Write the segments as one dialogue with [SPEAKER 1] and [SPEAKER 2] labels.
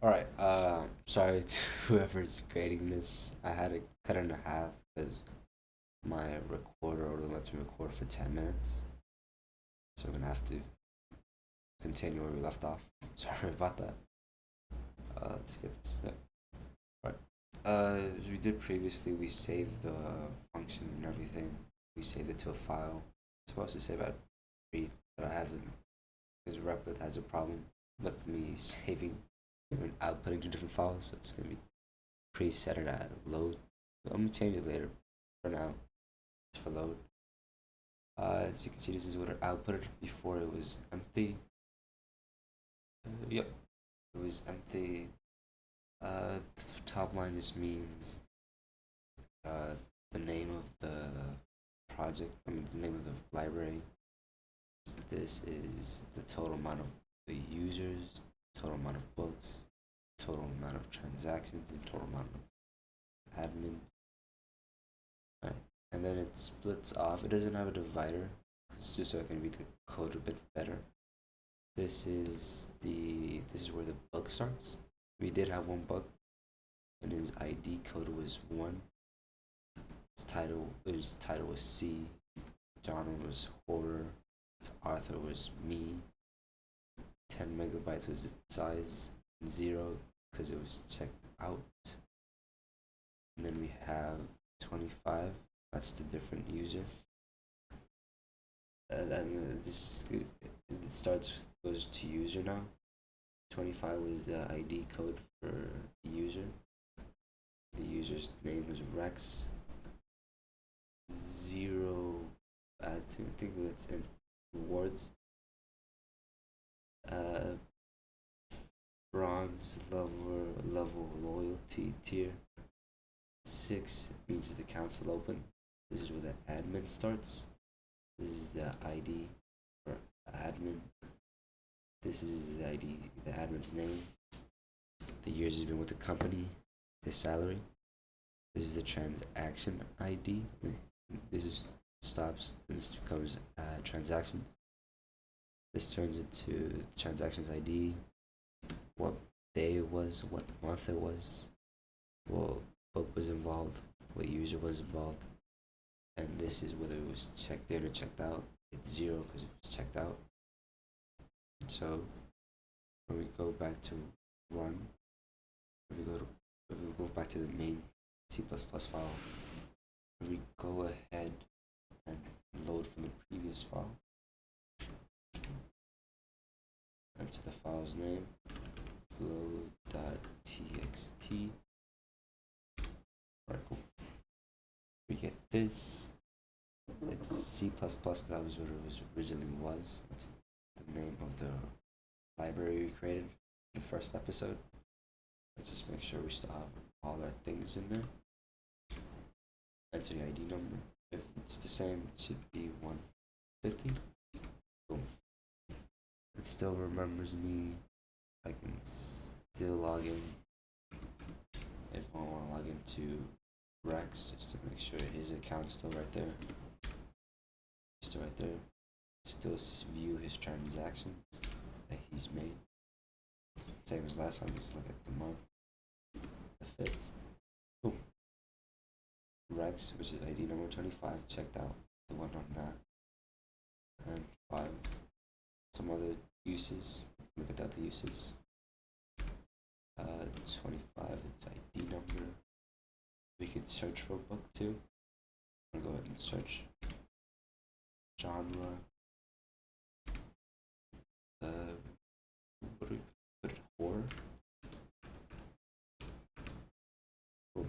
[SPEAKER 1] Alright, sorry to whoever's grading this. I had to cut it in half because my recorder only lets me record for 10 minutes. So we're gonna have to continue where we left off. Sorry about that. Let's get this. Yep. Right. As we did previously, we saved the function and everything. We saved it to a file. It's supposed to save at read, but I haven't because Replit has a problem with me saving and outputting to different files, so it's gonna be preset it at load. I'm gonna change it later. For now, it's for load. As you can see, this is what it outputted before it was empty. Yep, it was empty. Top line just means uh, the name of the project. I mean, the name of the library. This is the total amount of the users, total amount of books, total amount of transactions, and total amount of admin. Right. And then it splits off. It doesn't have a divider. It's just so I can read the code a bit better. This is where the book starts. We did have one book, and his ID code was 1. His title was C. Genre was horror. Arthur was me. 10 megabytes was its size. 0 because it was checked out. And then we have 25. That's the different user. And this it starts goes to user now. 25 was the ID code for the user. The user's name was Rex. 0. I think that's in rewards. Uh, Bronze level loyalty tier. 6 means the council open. This is where the admin starts. This is the ID for admin. This is the ID, the admin's name. The years he's been with the company. The salary. This is the transaction ID. This is stops. This becomes transactions. This turns into transactions ID. What day it was, what month it was, what book was involved, what user was involved, and this is whether it was checked in or checked out. It's 0 because it was checked out. So when we go back to run, if we go back to the main C++ file, we go ahead and load from the previous file. Enter the file's name, flow.txt. Alright, cool. We get this. It's C++, because that was what it originally was. It's the name of the library we created in the first episode. Let's just make sure we still have all our things in there. Enter the ID number. If it's the same, it should be 150. Boom. It still remembers me. I can still log in if I want to log into Rex just to make sure his account's still right there. Still right there. Still view his transactions that he's made. Same as last time, just look at the month. The 5th. Boom. Rex, which is ID number 25, checked out. The one on that. And 5. Some other uses. Look at the other uses. 25, it's ID number. We could search for a book too. I'm gonna go ahead and search. Genre. What do we put it? Horror. Cool.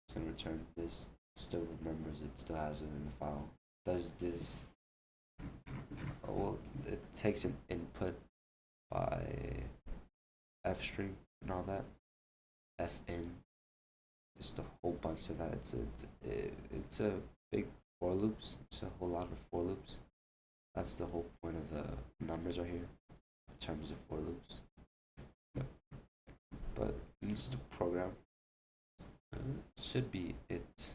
[SPEAKER 1] It's gonna return this. Still remembers it. Still has it in the file. Does this? Oh, well, it takes an input by f string and all that. Fn. Just a whole bunch of that. It's a big for loops. It's a whole lot of for loops. That's the whole point of the numbers right here in terms of for loops. But this is the program. Should be it.